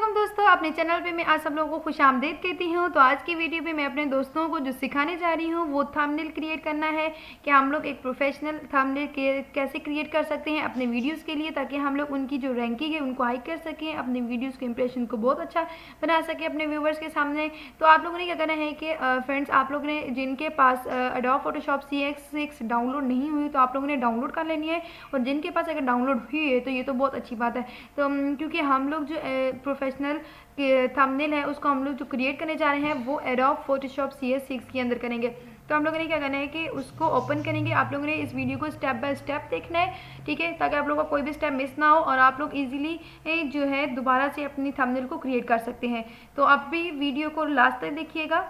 अस्सलाम दोस्तों, अपने चैनल पे मैं आज सब लोगों को खुशामदीद कहती हूँ। तो आज की वीडियो पे मैं अपने दोस्तों को जो सिखाने जा रही हूँ वो थंबनेल क्रिएट करना है कि हम लोग एक प्रोफेशनल थंबनेल कैसे क्रिएट कर सकते हैं अपने वीडियोस के लिए, ताकि हम लोग उनकी जो रैंकिंग है उनको हाई कर सकें, अपने वीडियोस के इंप्रेशन को बहुत अच्छा बना सकें अपने व्यूवर्स के सामने। तो आप लोगों ने क्या करना है कि फ्रेंड्स, आप लोगों ने जिनके पास एडोब फोटोशॉप CX6 डाउनलोड नहीं हुई तो आप लोगों ने डाउनलोड कर लेनी है, और जिनके पास अगर डाउनलोड हुई है तो ये तो बहुत अच्छी बात है। तो क्योंकि हम लोग जो प्रोफेशनल थंबनेल है उसको हम लोग जो क्रिएट करने जा रहे हैं वो एडोब फोटोशॉप CS6 के अंदर करेंगे। तो हम लोगों ने क्या करना है कि उसको ओपन करेंगे। आप लोगों ने इस वीडियो को स्टेप बाय स्टेप देखना है, ठीक है, ताकि आप लोगों का कोई भी स्टेप मिस ना हो और आप लोग इजीली जो है दोबारा से अपनी थंबनेल को क्रिएट कर सकते हैं। तो आप भी वीडियो को लास्ट तक देखिएगा।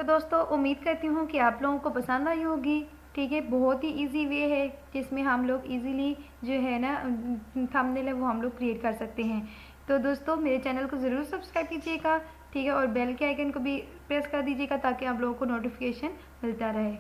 तो दोस्तों उम्मीद करती हूँ कि आप लोगों को पसंद आई होगी। ठीक है, बहुत ही इजी वे है जिसमें हम लोग इजीली जो है ना थंबनेल है वो हम लोग क्रिएट कर सकते हैं। तो दोस्तों मेरे चैनल को ज़रूर सब्सक्राइब कीजिएगा, ठीक है, और बेल के आइकन को भी प्रेस कर दीजिएगा ताकि आप लोगों को नोटिफिकेशन मिलता रहे।